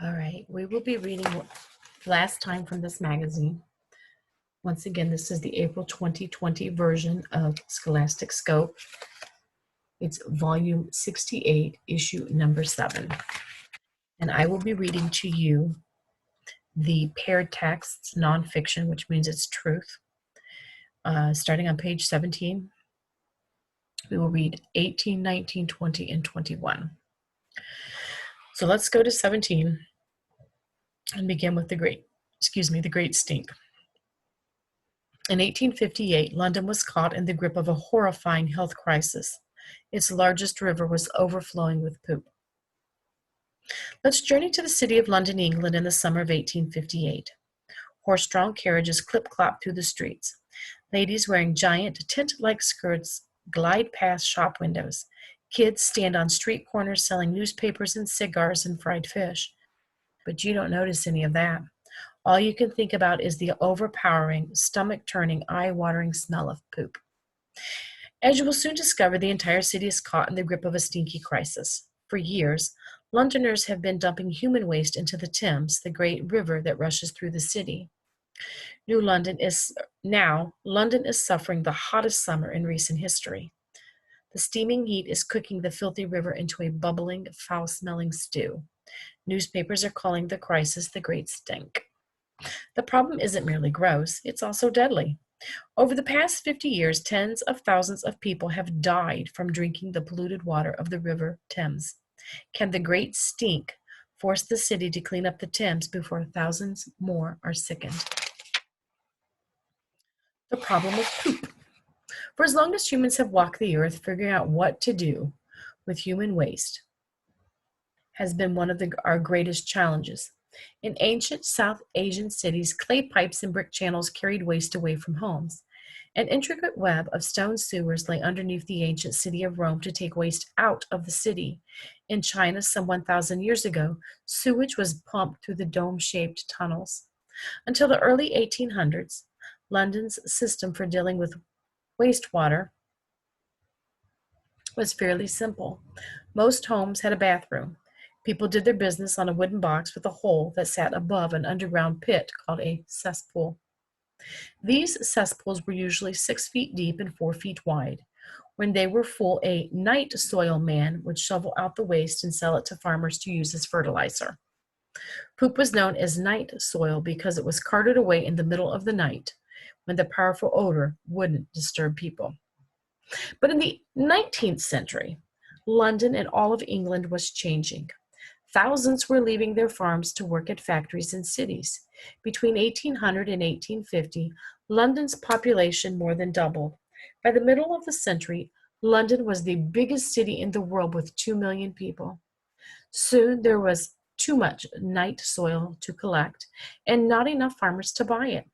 All right, we will be reading last time from this magazine. Once again, this is the April 2020 version of Scholastic Scope. It's volume 68, issue number 7. And I will be reading to you the paired texts, nonfiction, which means it's truth. Starting on page 17, we will read 18, 19, 20, and 21. So let's go to 17 and begin with the Great Stink. In 1858, London was caught in the grip of a horrifying health crisis. Its largest river was overflowing with poop. Let's journey to the city of London, England in the summer of 1858. Horse-drawn carriages clip-clop through the streets. Ladies wearing giant tent-like skirts glide past shop windows. Kids stand on street corners selling newspapers and cigars and fried fish. But you don't notice any of that. All you can think about is the overpowering, stomach-turning, eye-watering smell of poop. As you will soon discover, the entire city is caught in the grip of a stinky crisis. For years, Londoners have been dumping human waste into the Thames, the great river that rushes through the city. London is suffering the hottest summer in recent history. The steaming heat is cooking the filthy river into a bubbling, foul-smelling stew. Newspapers are calling the crisis the Great Stink. The problem isn't merely gross, it's also deadly. Over the past 50 years, tens of thousands of people have died from drinking the polluted water of the River Thames. Can the Great Stink force the city to clean up the Thames before thousands more are sickened? The problem of poop. For as long as humans have walked the earth, figuring out what to do with human waste has been one of our greatest challenges. In ancient South Asian cities, clay pipes and brick channels carried waste away from homes. An intricate web of stone sewers lay underneath the ancient city of Rome to take waste out of the city. In China, some 1,000 years ago, sewage was pumped through the dome-shaped tunnels. Until the early 1800s, London's system for dealing with wastewater was fairly simple. Most homes had a bathroom. People did their business on a wooden box with a hole that sat above an underground pit called a cesspool. These cesspools were usually 6 feet deep and 4 feet wide. When they were full, a night soil man would shovel out the waste and sell it to farmers to use as fertilizer. Poop was known as night soil because it was carted away in the middle of the night when the powerful odor wouldn't disturb people. But in the 19th century, London and all of England was changing. Thousands were leaving their farms to work at factories and cities. Between 1800 and 1850, London's population more than doubled. By the middle of the century, London was the biggest city in the world with 2 million people. Soon there was too much night soil to collect and not enough farmers to buy it.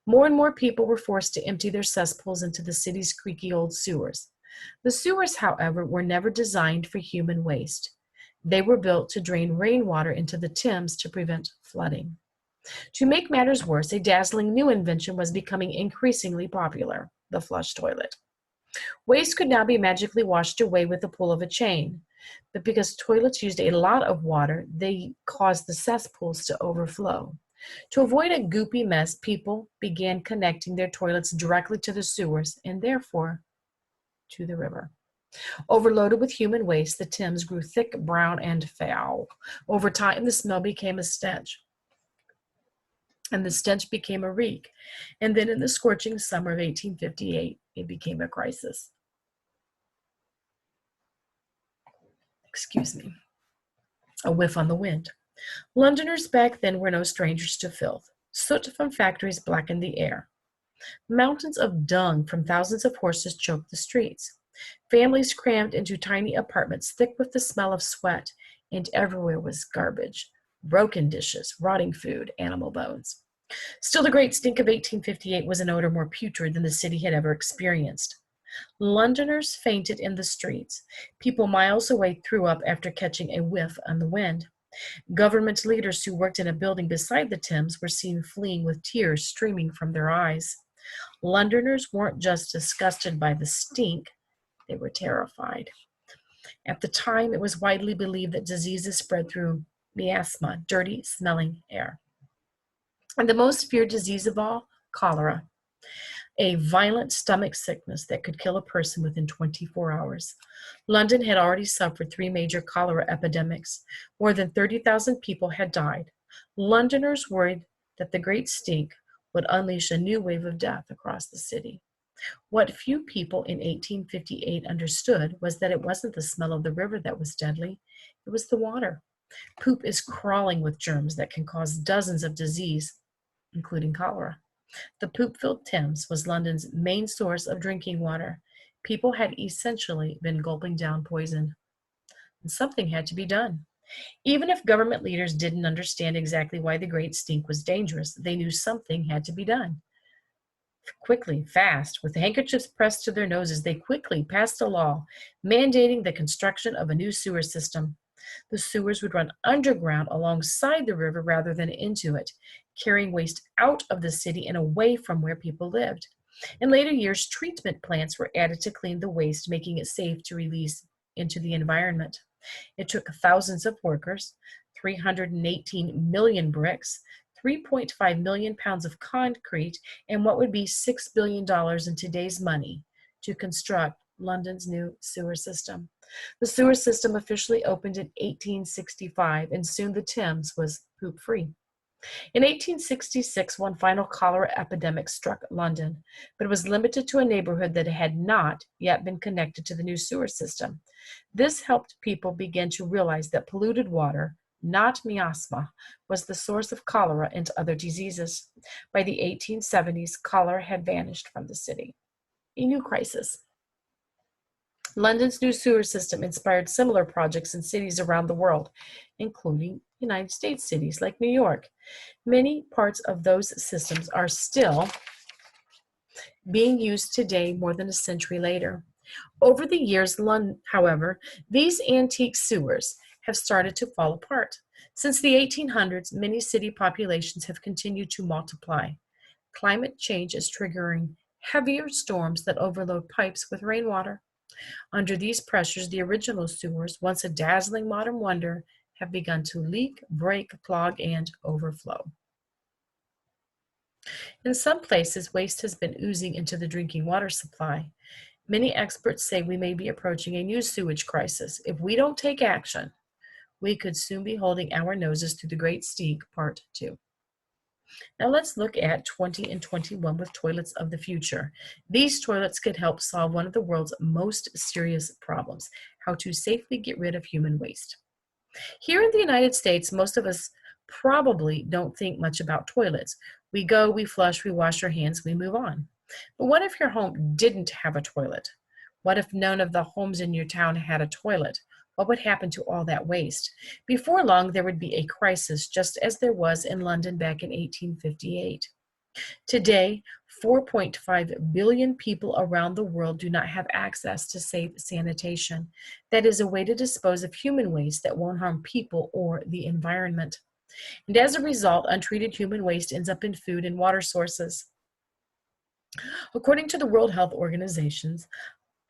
More and more people were forced to empty their cesspools into the city's creaky old sewers. The sewers, however, were never designed for human waste. They were built to drain rainwater into the Thames to prevent flooding. To make matters worse, a dazzling new invention was becoming increasingly popular: the flush toilet. Waste could now be magically washed away with the pull of a chain, but because toilets used a lot of water, they caused the cesspools to overflow. To avoid a goopy mess, people began connecting their toilets directly to the sewers and therefore to the river. Overloaded with human waste, the Thames grew thick, brown, and foul. Over time, the smell became a stench, and the stench became a reek. And then in the scorching summer of 1858, it became a crisis. A whiff on the wind. Londoners back then were no strangers to filth. Soot from factories blackened the air. Mountains of dung from thousands of horses choked the streets. Families crammed into tiny apartments thick with the smell of sweat, and everywhere was garbage, broken dishes, rotting food, animal bones. Still, the Great Stink of 1858 was an odor more putrid than the city had ever experienced. Londoners fainted in the streets. People miles away threw up after catching a whiff on the wind. Government leaders who worked in a building beside the Thames were seen fleeing with tears streaming from their eyes. Londoners weren't just disgusted by the stink, they were terrified. At the time, it was widely believed that diseases spread through miasma, dirty smelling air. And the most feared disease of all, cholera, a violent stomach sickness that could kill a person within 24 hours. London had already suffered 3 major cholera epidemics. More than 30,000 people had died. Londoners worried that the Great Stink would unleash a new wave of death across the city. What few people in 1858 understood was that it wasn't the smell of the river that was deadly, it was the water. Poop is crawling with germs that can cause dozens of diseases, including cholera. The poop-filled Thames was London's main source of drinking water. People had essentially been gulping down poison, and something had to be done. Even if government leaders didn't understand exactly why the Great Stink was dangerous, they knew something had to be done. Quickly, fast, with handkerchiefs pressed to their noses, they quickly passed a law mandating the construction of a new sewer system. The sewers would run underground alongside the river rather than into it, carrying waste out of the city and away from where people lived. In later years, treatment plants were added to clean the waste, making it safe to release into the environment. It took thousands of workers, 318 million bricks, 3.5 million pounds of concrete, and what would be $6 billion in today's money to construct London's new sewer system. The sewer system officially opened in 1865, and soon the Thames was poop-free. In 1866, one final cholera epidemic struck London, but it was limited to a neighborhood that had not yet been connected to the new sewer system. This helped people begin to realize that polluted water, not miasma, was the source of cholera and other diseases. By the 1870s, cholera had vanished from the city. A new crisis. London's new sewer system inspired similar projects in cities around the world, including United States cities like New York. Many parts of those systems are still being used today, more than a century later. Over the years, however, these antique sewers have started to fall apart. Since the 1800s, many city populations have continued to multiply. Climate change is triggering heavier storms that overload pipes with rainwater. Under these pressures, the original sewers, once a dazzling modern wonder, have begun to leak, break, clog, and overflow. In some places, waste has been oozing into the drinking water supply. Many experts say we may be approaching a new sewage crisis. If we don't take action, we could soon be holding our noses through the Great Stink Part 2. Now let's look at 20 and 21 with toilets of the future. These toilets could help solve one of the world's most serious problems, how to safely get rid of human waste. Here in the United States, most of us probably don't think much about toilets. We go, we flush, we wash our hands, we move on. But what if your home didn't have a toilet? What if none of the homes in your town had a toilet? What would happen to all that waste? Before long, there would be a crisis, just as there was in London back in 1858. Today, 4.5 billion people around the world do not have access to safe sanitation. That is a way to dispose of human waste that won't harm people or the environment. And as a result, untreated human waste ends up in food and water sources. According to the World Health Organization,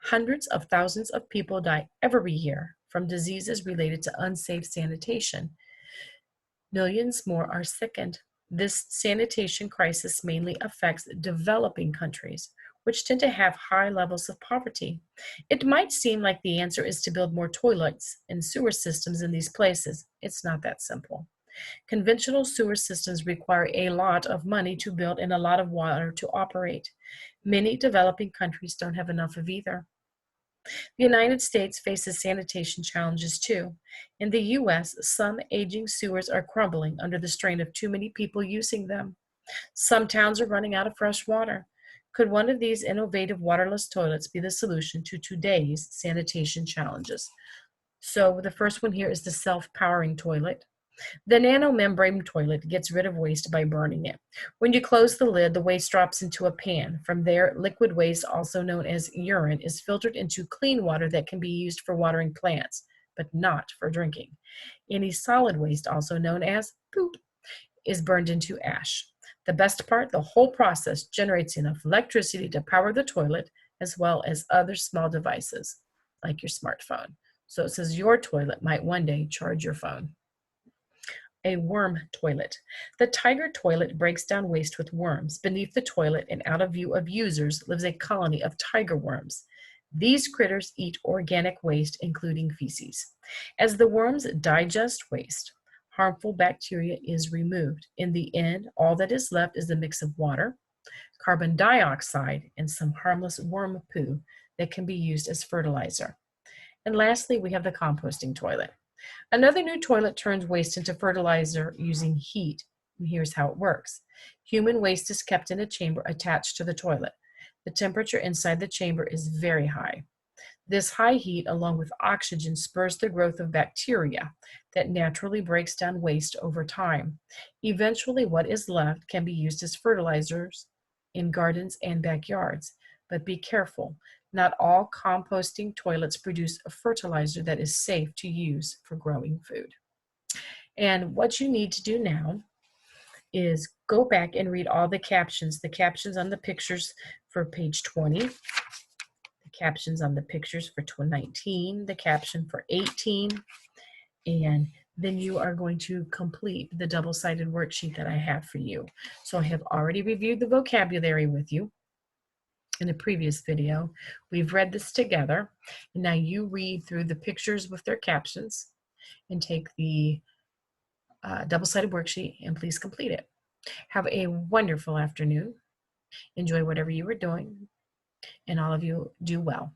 hundreds of thousands of people die every year from diseases related to unsafe sanitation. Millions more are sickened. This sanitation crisis mainly affects developing countries, which tend to have high levels of poverty. It might seem like the answer is to build more toilets and sewer systems in these places. It's not that simple. Conventional sewer systems require a lot of money to build and a lot of water to operate. Many developing countries don't have enough of either. The United States faces sanitation challenges too. In the U.S., some aging sewers are crumbling under the strain of too many people using them. Some towns are running out of fresh water. Could one of these innovative waterless toilets be the solution to today's sanitation challenges? So the first one here is the self-powering toilet. The nanomembrane toilet gets rid of waste by burning it. When you close the lid, the waste drops into a pan. From there, liquid waste, also known as urine, is filtered into clean water that can be used for watering plants, but not for drinking. Any solid waste, also known as poop, is burned into ash. The best part, the whole process generates enough electricity to power the toilet as well as other small devices, like your smartphone. So it says your toilet might one day charge your phone. A worm toilet. The tiger toilet breaks down waste with worms. Beneath the toilet and out of view of users lives a colony of tiger worms. These critters eat organic waste, including feces. As the worms digest waste, harmful bacteria is removed. In the end, all that is left is a mix of water, carbon dioxide, and some harmless worm poo that can be used as fertilizer. And lastly, we have the composting toilet. Another new toilet turns waste into fertilizer using heat. And here's how it works. Human waste is kept in a chamber attached to the toilet. The temperature inside the chamber is very high. This high heat, along with oxygen, spurs the growth of bacteria that naturally breaks down waste over time. Eventually, what is left can be used as fertilizers in gardens and backyards. But be careful. Not all composting toilets produce a fertilizer that is safe to use for growing food. And what you need to do now is go back and read all the captions on the pictures for page 20, the captions on the pictures for 19, the caption for 18, and then you are going to complete the double-sided worksheet that I have for you. So I have already reviewed the vocabulary with you in a previous video. We've read this together, and now you read through the pictures with their captions and take the double-sided worksheet and please complete it. Have a wonderful afternoon. Enjoy whatever you are doing, and all of you do well.